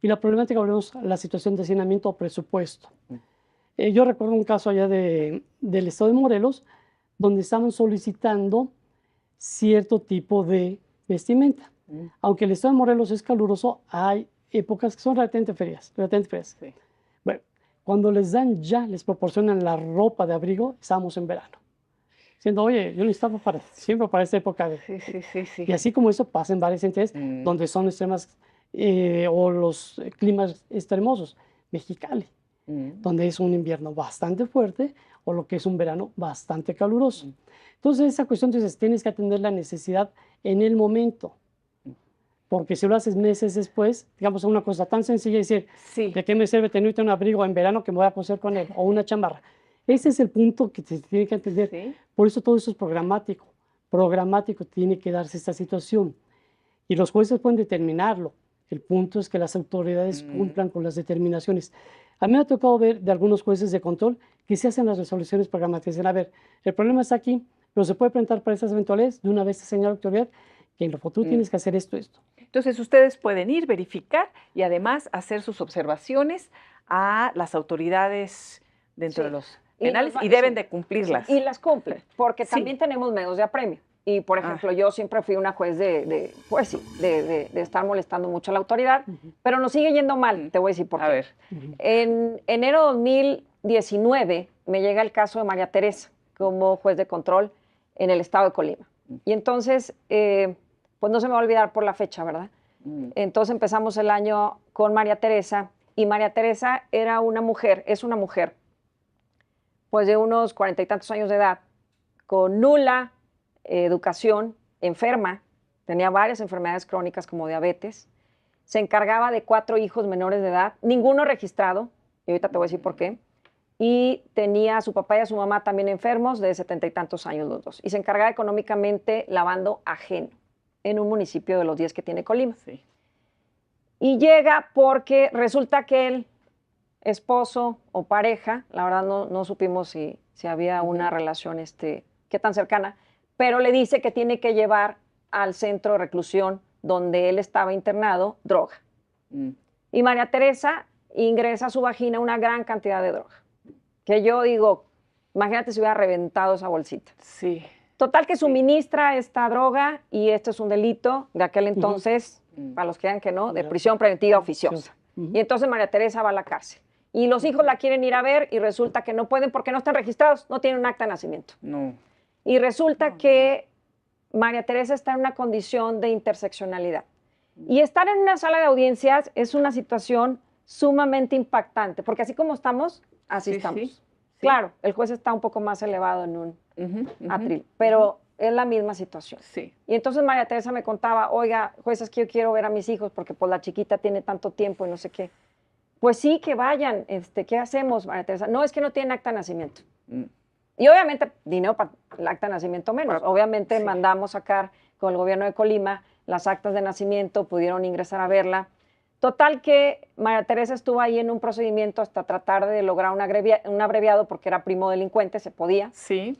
Y la problemática, volvemos a la situación de hacinamiento o presupuesto. Yo recuerdo un caso allá del estado de Morelos, donde estaban solicitando cierto tipo de vestimenta. Aunque el estado de Morelos es caluroso, hay épocas que son relativamente frías. Sí. Bueno, cuando les proporcionan la ropa de abrigo, estamos en verano. Diciendo, oye, yo necesitaba siempre para esta época. Sí. Y así como eso pasa en varias entidades donde son extremas o los climas extremosos. Mexicali. donde es un invierno bastante fuerte o lo que es un verano bastante caluroso. Entonces, esa cuestión, entonces, tienes que atender la necesidad en el momento, porque si lo haces meses después, digamos, una cosa tan sencilla, es decir, Sí. ¿de qué me sirve tener un abrigo en verano que me voy a coser con él o una chamarra? Ese es el punto que se tiene que entender. Sí. Por eso todo eso es programático. Programático tiene que darse esta situación. Y los jueces pueden determinarlo. El punto es que las autoridades cumplan con las determinaciones. A mí me ha tocado ver de algunos jueces de control que se hacen las resoluciones programáticas. Dicen, a ver, el problema está aquí, pero se puede presentar para estas eventualidades. De una vez se señala a la autoridad que en lo futuro tienes que hacer esto, esto. Entonces, ustedes pueden ir, verificar y además hacer sus observaciones a las autoridades dentro de los penales y deben de cumplirlas. Y las cumple, porque también tenemos medios de apremio. Y, por ejemplo, yo siempre fui una juez de estar molestando mucho a la autoridad, pero nos sigue yendo mal, te voy a decir por qué. A ver. En enero de 2019 me llega el caso de María Teresa como juez de control en el estado de Colima. Y entonces, pues no se me va a olvidar por la fecha, ¿verdad? Entonces empezamos el año con María Teresa, y María Teresa era una mujer, es una mujer, pues de unos 40 y tantos años de edad, con nula educación, enferma, tenía varias enfermedades crónicas como diabetes, se encargaba de 4 hijos menores de edad, ninguno registrado, y ahorita te voy a decir por qué, y tenía a su papá y a su mamá también enfermos de 70 y tantos años los dos, y se encargaba económicamente lavando ajeno en un municipio de los 10 que tiene Colima. Sí. Y llega porque resulta que el esposo o pareja, la verdad no supimos si había una relación qué tan cercana, pero le dice que tiene que llevar al centro de reclusión donde él estaba internado droga. Y María Teresa ingresa a su vagina una gran cantidad de droga. Que yo digo, imagínate si hubiera reventado esa bolsita. Sí. Total que suministra esta droga y esto es un delito de aquel entonces, para los que digan que no, de prisión preventiva oficiosa. Y entonces María Teresa va a la cárcel. Y los hijos la quieren ir a ver y resulta que no pueden porque no están registrados, no tienen un acta de nacimiento. No. Y resulta que María Teresa está en una condición de interseccionalidad. Y estar en una sala de audiencias es una situación sumamente impactante, porque así como estamos, así estamos. Sí. Claro, el juez está un poco más elevado en un atril, pero es la misma situación. Sí. Y entonces María Teresa me contaba, oiga, juez, es que yo quiero ver a mis hijos porque pues la chiquita tiene tanto tiempo y no sé qué. Pues sí, que vayan. ¿Qué hacemos, María Teresa? No, es que no tienen acta de nacimiento. Y obviamente, dinero para el acta de nacimiento menos. Obviamente mandamos sacar con el gobierno de Colima las actas de nacimiento, pudieron ingresar a verla. Total que María Teresa estuvo ahí en un procedimiento hasta tratar de lograr un abreviado porque era primo delincuente, se podía. Sí.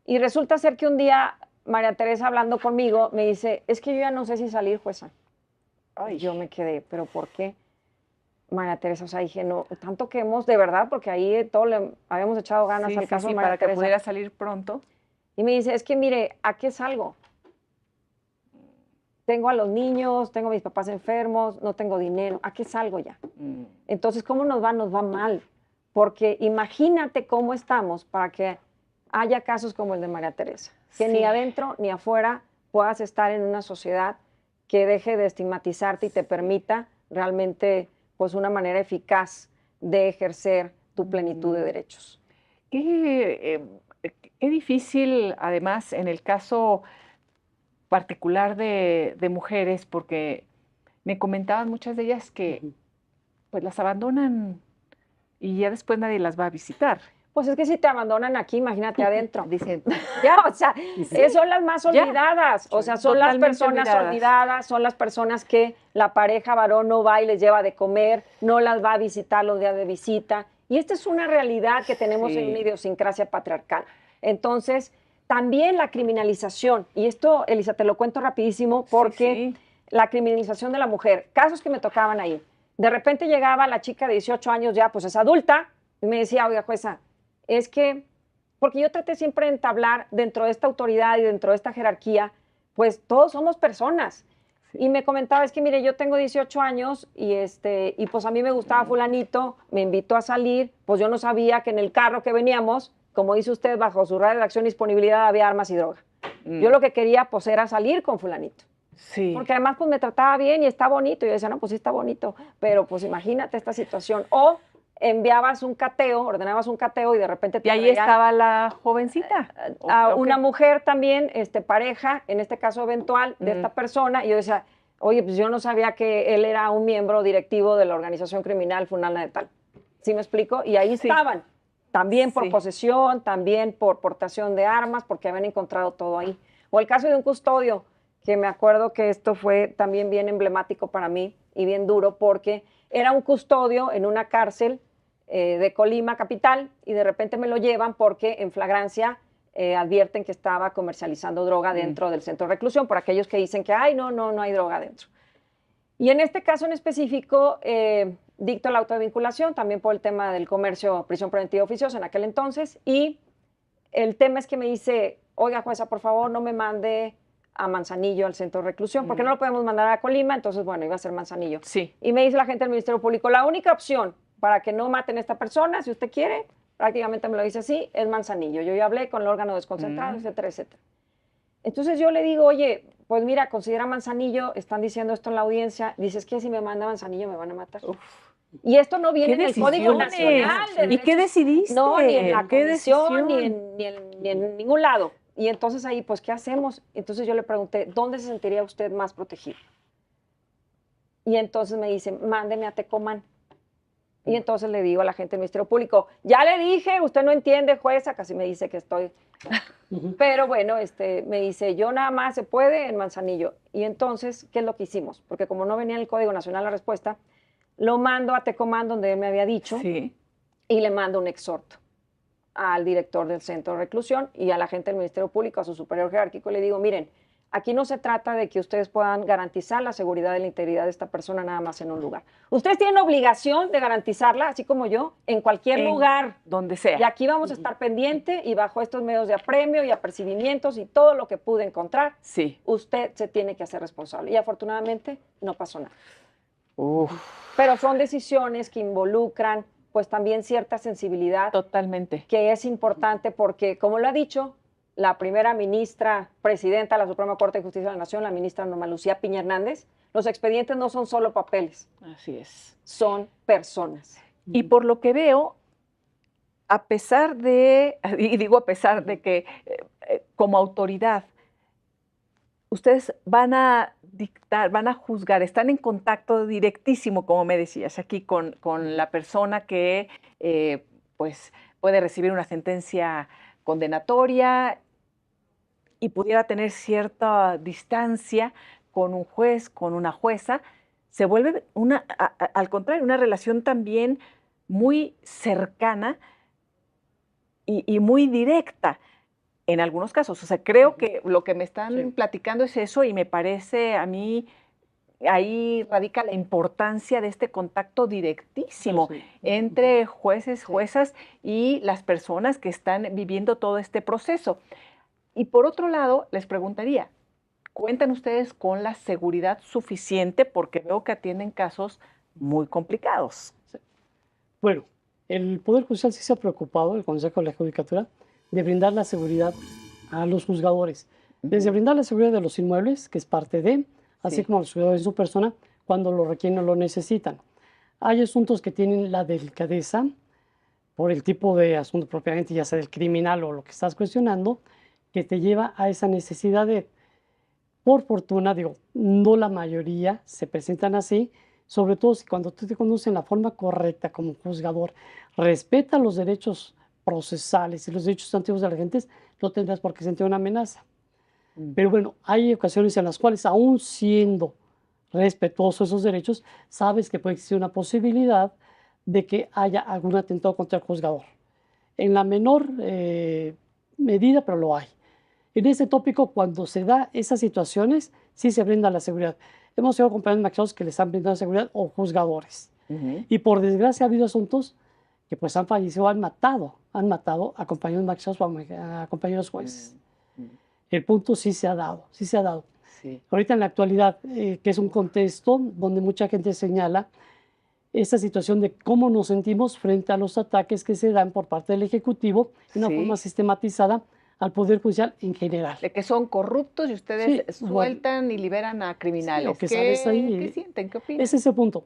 Y resulta ser que un día María Teresa hablando conmigo me dice, es que yo ya no sé si salir, jueza. Y yo me quedé, ¿pero por qué? María Teresa, o sea, dije, no, tanto que hemos, de verdad, porque ahí todo le habíamos echado ganas al caso de María para Teresa. que pudiera salir pronto. Y me dice, es que mire, ¿a qué salgo? Tengo a los niños, tengo a mis papás enfermos, no tengo dinero, ¿a qué salgo ya? Entonces, ¿cómo nos va? Nos va mal, porque imagínate cómo estamos para que haya casos como el de María Teresa, que ni adentro ni afuera puedas estar en una sociedad que deje de estigmatizarte y te permita realmente pues una manera eficaz de ejercer tu plenitud de derechos. Qué difícil, además, en el caso particular de mujeres, porque me comentaban muchas de ellas que pues las abandonan y ya después nadie las va a visitar. Pues es que si te abandonan aquí, imagínate adentro. Dicen, Ya, o sea, son las más olvidadas. O sea, son las personas olvidadas, son las personas que la pareja varón no va y les lleva de comer, no las va a visitar los días de visita. Y esta es una realidad que tenemos en una idiosincrasia patriarcal. Entonces, también la criminalización, y esto, Elisa, te lo cuento rapidísimo, porque la criminalización de la mujer, casos que me tocaban ahí. De repente llegaba la chica de 18 años ya, pues es adulta, y me decía, oiga, jueza, es que, porque yo traté siempre de entablar dentro de esta autoridad y dentro de esta jerarquía, pues todos somos personas. Y me comentaba, es que mire, yo tengo 18 años y pues a mí me gustaba fulanito, me invitó a salir, pues yo no sabía que en el carro que veníamos, como dice usted, bajo su radio de acción y disponibilidad había armas y droga. Yo lo que quería pues era salir con fulanito. Sí. Porque además pues me trataba bien y está bonito. Y yo decía, no, pues sí está bonito, pero pues imagínate esta situación. O enviabas un cateo, ordenabas un cateo y de repente te Y ahí traían estaba la jovencita. a Ok. una mujer también, pareja, en este caso eventual, de esta persona, y yo decía, oye, pues yo no sabía que él era un miembro directivo de la organización criminal fulana de tal. ¿Sí me explico? Y ahí Sí. estaban, también por Sí. posesión, también por portación de armas, porque habían encontrado todo ahí. O el caso de un custodio, que me acuerdo que esto fue también bien emblemático para mí y bien duro, porque era un custodio en una cárcel de Colima, capital, y de repente me lo llevan porque en flagrancia advierten que estaba comercializando droga dentro del centro de reclusión, por aquellos que dicen que, ay, no hay droga dentro. Y en este caso en específico, dicto la autovinculación, también por el tema del comercio, prisión preventiva oficiosa en aquel entonces, y el tema es que me dice, oiga, jueza, por favor, no me mande a Manzanillo al centro de reclusión, porque no lo podemos mandar a Colima, entonces, bueno, iba a ser Manzanillo. Sí. Y me dice la gente del Ministerio Público, la única opción para que no maten a esta persona, si usted quiere, prácticamente me lo dice así, es Manzanillo. Yo ya hablé con el órgano desconcentrado, etcétera, etcétera. Entonces yo le digo, oye, pues mira, considera Manzanillo, están diciendo esto en la audiencia, dices que si me manda Manzanillo me van a matar. Uf. Y esto no viene ¿Qué en el Código decisiones? Nacional de ¿Y qué Derechos- decidiste? No, ni en la ¿Qué comisión, decisión? ni en ningún lado. Y entonces ahí, pues, ¿qué hacemos? Entonces yo le pregunté, ¿dónde se sentiría usted más protegido? Y entonces me dice, mándeme a Tecomán. Y entonces le digo a la gente del Ministerio Público, ya le dije, usted no entiende, jueza, casi me dice que estoy... Pero bueno, me dice, yo nada más se puede en Manzanillo. Y entonces, ¿qué es lo que hicimos? Porque como no venía en el Código Nacional la respuesta, lo mando a Tecomán, donde él me había dicho, Sí. y le mando un exhorto al director del centro de reclusión y a la gente del Ministerio Público, a su superior jerárquico, le digo, miren, aquí no se trata de que ustedes puedan garantizar la seguridad y la integridad de esta persona nada más en un lugar. Ustedes tienen obligación de garantizarla, así como yo, en cualquier lugar. Donde sea. Y aquí vamos a estar pendiente y bajo estos medios de apremio y apercibimientos y todo lo que pude encontrar, Sí. usted se tiene que hacer responsable. Y afortunadamente no pasó nada. Uf. Pero son decisiones que involucran pues también cierta sensibilidad Totalmente. que es importante porque, como lo ha dicho la primera ministra presidenta de la Suprema Corte de Justicia de la Nación, la ministra Norma Lucía Piña Hernández, los expedientes no son solo papeles, Así es. son personas. Y por lo que veo, a pesar de, y digo a pesar de que como autoridad, ustedes van a dictar, van a juzgar, están en contacto directísimo, como me decías aquí, con la persona que pues puede recibir una sentencia condenatoria y pudiera tener cierta distancia con un juez, con una jueza, se vuelve al contrario, una relación también muy cercana y muy directa en algunos casos. O sea, creo que lo que me están platicando es eso y me parece a mí, ahí radica la importancia de este contacto directísimo entre jueces, juezas y las personas que están viviendo todo este proceso. Y por otro lado, les preguntaría, ¿cuentan ustedes con la seguridad suficiente? Porque veo que atienden casos muy complicados. Bueno, el Poder Judicial sí se ha preocupado, el Consejo de la Judicatura, de brindar la seguridad a los juzgadores. Desde brindar la seguridad de los inmuebles, que es parte de, así como los juzgadores en su persona, cuando lo requieren o lo necesitan. Hay asuntos que tienen la delicadeza, por el tipo de asunto propiamente, ya sea del criminal o lo que estás cuestionando, que te lleva a esa necesidad de, por fortuna, digo, no la mayoría se presentan así, sobre todo si cuando tú te conduces en la forma correcta como juzgador, respeta los derechos procesales y los derechos sustantivos de la gente, no tendrás por qué sentir una amenaza. Pero bueno, hay ocasiones en las cuales, aún siendo respetuoso esos derechos, sabes que puede existir una posibilidad de que haya algún atentado contra el juzgador. En la menor medida, pero lo hay. En ese tópico, cuando se da esas situaciones, sí se brinda la seguridad. Hemos tenido compañeros magistrados que les han brindado seguridad o juzgadores. Y por desgracia ha habido asuntos que pues han fallecido, han matado a compañeros magistrados o a compañeros jueces. El punto sí se ha dado, sí se ha dado. Sí. Ahorita en la actualidad, que es un contexto donde mucha gente señala esta situación de cómo nos sentimos frente a los ataques que se dan por parte del Ejecutivo de una forma sistematizada al Poder Judicial en general. De que son corruptos y ustedes sueltan y liberan a criminales. Sí, o que sales ahí, ¿Qué sienten? ¿Qué opinan? Es ese punto.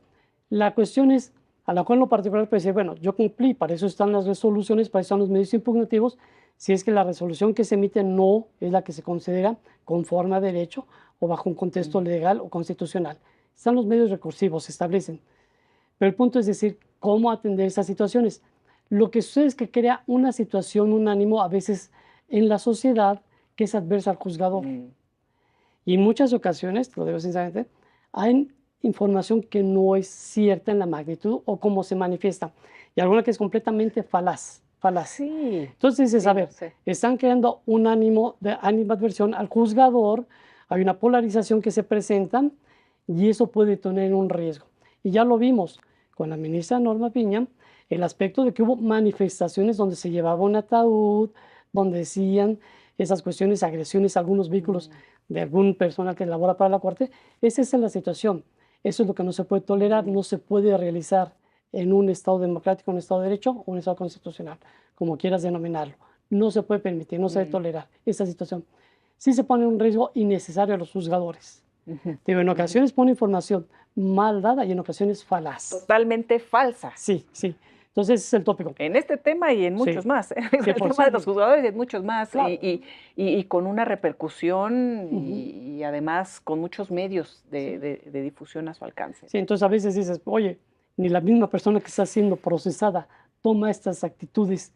La cuestión es A la cual en lo particular puede decir, bueno, yo cumplí, para eso están las resoluciones, para eso están los medios impugnativos, si es que la resolución que se emite no es la que se considera conforme a derecho o bajo un contexto legal o constitucional. Están los medios recursivos, se establecen. Pero el punto es decir, cómo atender esas situaciones. Lo que sucede es que crea una situación, un ánimo a veces en la sociedad que es adversa al juzgador. Y en muchas ocasiones, lo digo sinceramente, hay información que no es cierta en la magnitud o cómo se manifiesta. Y alguna que es completamente falaz. Sí. Entonces dices, Sí, a lo ver, sé. están creando un ánimo de animadversión al juzgador, hay una polarización que se presenta y eso puede tener un riesgo. Y ya lo vimos con la ministra Norma Piña, el aspecto de que hubo manifestaciones donde se llevaba un ataúd, donde decían esas cuestiones, agresiones a algunos vehículos de algún personal que labora para la Corte. Esa es la situación. Eso es lo que no se puede tolerar, no se puede realizar en un Estado democrático, un Estado de Derecho o un Estado constitucional, como quieras denominarlo. No se puede permitir, no se debe tolerar esa situación. Sí se pone un riesgo innecesario a los juzgadores. Digo, en ocasiones pone información mal dada y en ocasiones falaz. Totalmente falsa. Sí, sí. Entonces ese es el tópico. En este tema y en muchos Sí, más. En el tema de los juzgadores y en muchos más. Claro. Y con una repercusión y además con muchos medios de difusión a su alcance. Sí, entonces a veces dices, oye, ni la misma persona que está siendo procesada toma estas actitudes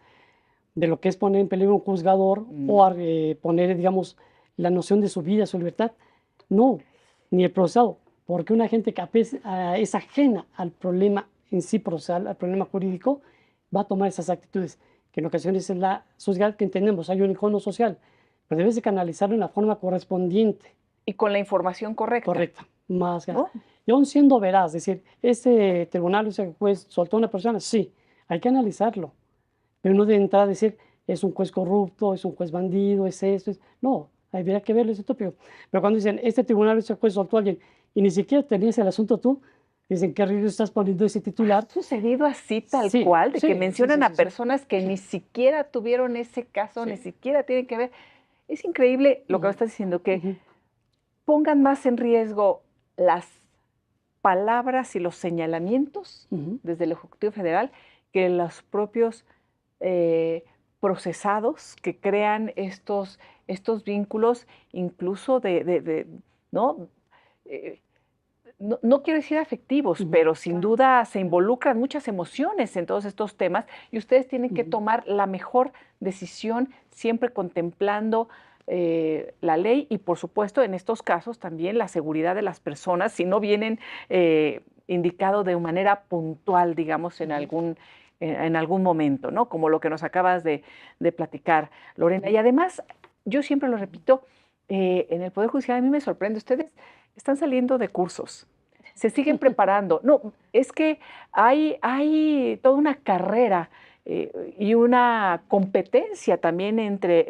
de lo que es poner en peligro un juzgador o poner, digamos, la noción de su vida, su libertad. No, ni el procesado, porque una gente que es ajena al problema en sí procesal, al problema jurídico, va a tomar esas actitudes, que en ocasiones es la sociedad que entendemos, hay un icono social, pero debes de canalizarlo en la forma correspondiente. Y con la información correcta. Correcta, más ¿no? Y aún siendo veraz, es decir, ese tribunal, ese juez soltó a una persona, sí, hay que analizarlo, pero no de entrada decir, es un juez corrupto, es un juez bandido, es esto, no, habría que verlo ese tópico. Pero cuando dicen, este tribunal, ese juez soltó a alguien, y ni siquiera tenías el asunto tú, dicen, ¿qué río estás poniendo ese titular? ¿Ha sucedido así tal Sí, cual? De sí, que mencionan sí, a personas que ni siquiera tuvieron ese caso, ni siquiera tienen que ver. Es increíble lo que me estás diciendo, que pongan más en riesgo las palabras y los señalamientos desde el Ejecutivo Federal que los propios procesados que crean estos vínculos, incluso ¿no? No quiero decir afectivos, pero sin duda se involucran muchas emociones en todos estos temas y ustedes tienen que tomar la mejor decisión siempre contemplando la ley y, por supuesto, en estos casos también la seguridad de las personas, si no vienen indicado de manera puntual, digamos, en algún momento, ¿no? Como lo que nos acabas de platicar, Lorena. Y además, yo siempre lo repito, en el Poder Judicial a mí me sorprende, ustedes están saliendo de cursos, se siguen preparando. No, es que hay toda una carrera y una competencia también entre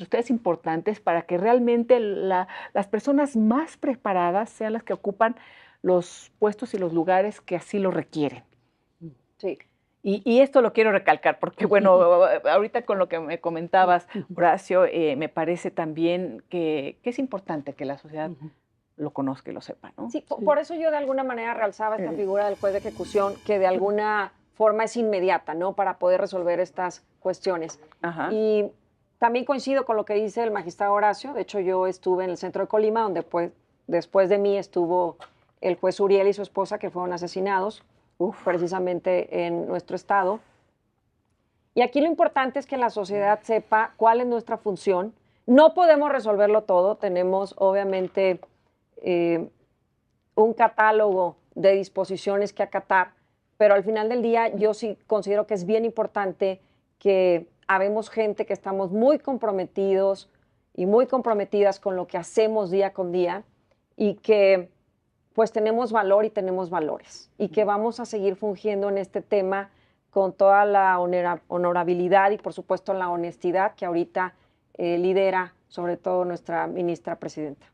ustedes importantes para que realmente las personas más preparadas sean las que ocupan los puestos y los lugares que así lo requieren. Sí. Y esto lo quiero recalcar porque, bueno, ahorita con lo que me comentabas, Horacio, me parece también que es importante que la sociedad lo conozca y lo sepa, ¿no? Sí, por eso yo de alguna manera realzaba esta figura del juez de ejecución, que de alguna forma es inmediata, ¿no? Para poder resolver estas cuestiones. Ajá. Y también coincido con lo que dice el magistrado Horacio. De hecho, yo estuve en el centro de Colima, donde pues, después de mí estuvo el juez Uriel y su esposa, que fueron asesinados precisamente en nuestro estado. Y aquí lo importante es que la sociedad sepa cuál es nuestra función. No podemos resolverlo todo, tenemos obviamente un catálogo de disposiciones que acatar, pero al final del día yo sí considero que es bien importante que habemos gente que estamos muy comprometidos y muy comprometidas con lo que hacemos día con día y que pues tenemos valor y tenemos valores y que vamos a seguir fungiendo en este tema con toda la honorabilidad y por supuesto la honestidad que ahorita lidera sobre todo nuestra ministra presidenta.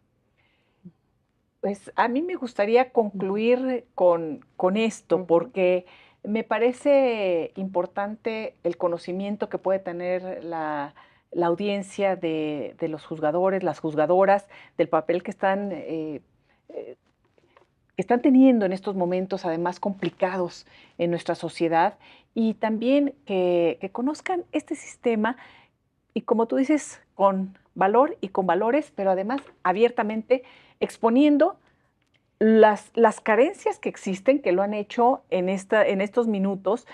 Pues a mí me gustaría concluir con esto, porque me parece importante el conocimiento que puede tener la audiencia de los juzgadores, las juzgadoras, del papel que están que están teniendo en estos momentos, además complicados en nuestra sociedad, y también que conozcan este sistema y, como tú dices, con valor y con valores, pero además abiertamente exponiendo las carencias que existen, que lo han hecho en estos minutos,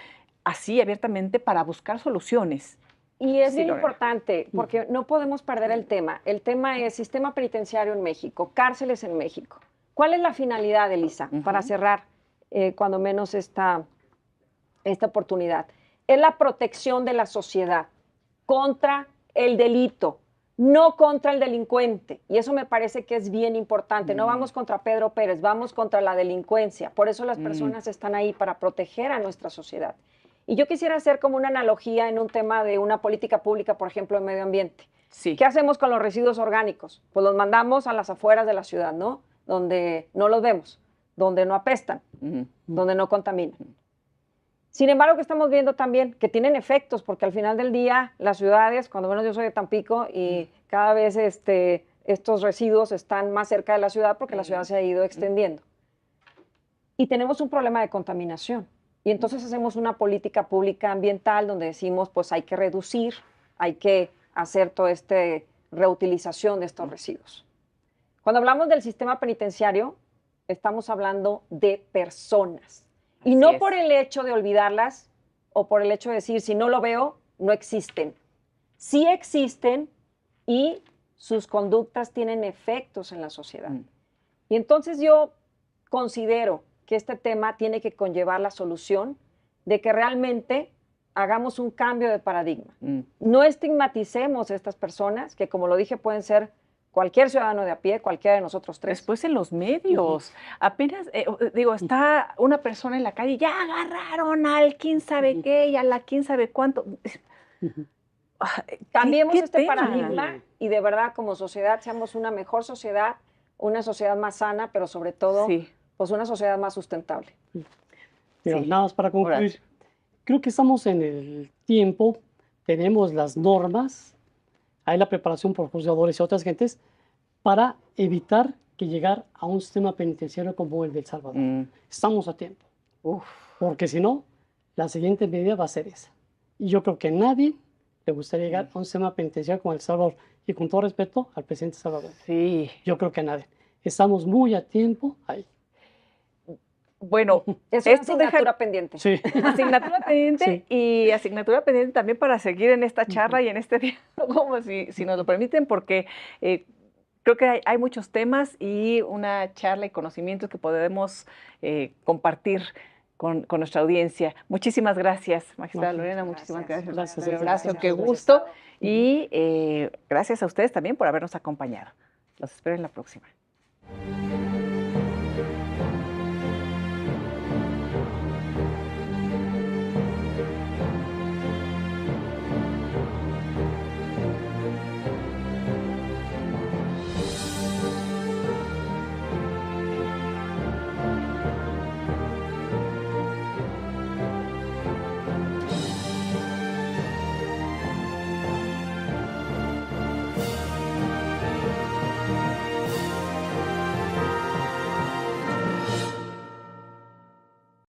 así abiertamente para buscar soluciones. Y es Sí, bien Lorena. importante, porque no podemos perder el tema. El tema es sistema penitenciario en México, cárceles en México. ¿Cuál es la finalidad, Elisa, para cerrar cuando menos esta oportunidad? Es la protección de la sociedad contra el delito, no contra el delincuente. Y eso me parece que es bien importante. No vamos contra Pedro Pérez, vamos contra la delincuencia. Por eso las personas están ahí, para proteger a nuestra sociedad. Y yo quisiera hacer como una analogía en un tema de una política pública, por ejemplo, de medio ambiente. Sí. ¿Qué hacemos con los residuos orgánicos? Pues los mandamos a las afueras de la ciudad, ¿no? Donde no los vemos, donde no apestan, donde no contaminan. Sin embargo, que estamos viendo también que tienen efectos, porque al final del día las ciudades, cuando menos yo soy de Tampico, y cada vez estos residuos están más cerca de la ciudad porque la ciudad se ha ido extendiendo. Y tenemos un problema de contaminación. Y entonces hacemos una política pública ambiental donde decimos, pues hay que reducir, hay que hacer toda esta reutilización de estos residuos. Cuando hablamos del sistema penitenciario, estamos hablando de personas. Y no por el hecho de olvidarlas o por el hecho de decir, si no lo veo, no existen. Sí existen y sus conductas tienen efectos en la sociedad. Y entonces yo considero que este tema tiene que conllevar la solución de que realmente hagamos un cambio de paradigma. No estigmaticemos a estas personas, que como lo dije, pueden ser cualquier ciudadano de a pie, cualquiera de nosotros tres. Después en los medios, apenas, está una persona en la calle, ya agarraron al quién sabe qué y a la quién sabe cuánto. Cambiemos este tema? paradigma y de verdad como sociedad seamos una mejor sociedad, una sociedad más sana, pero sobre todo pues una sociedad más sustentable. Pero nada más para concluir, creo que estamos en el tiempo, tenemos las normas, hay la preparación por juzgadores y otras gentes para evitar que llegar a un sistema penitenciario como el de El Salvador. Estamos a tiempo, porque si no, la siguiente medida va a ser esa. Y yo creo que a nadie le gustaría llegar a un sistema penitenciario como El Salvador. Y con todo respeto al presidente Salvador. Sí. Yo creo que a nadie. Estamos muy a tiempo ahí. Bueno, es una asignatura pendiente. Sí. Asignatura pendiente y asignatura pendiente también para seguir en esta charla y en este diálogo, como si nos lo permiten, porque creo que hay muchos temas y una charla y conocimientos que podemos compartir con nuestra audiencia. Muchísimas gracias, magistrada Lorena, muchísimas gracias. Gracias. Gracias, qué gusto. Y gracias a ustedes también por habernos acompañado. Los espero en la próxima.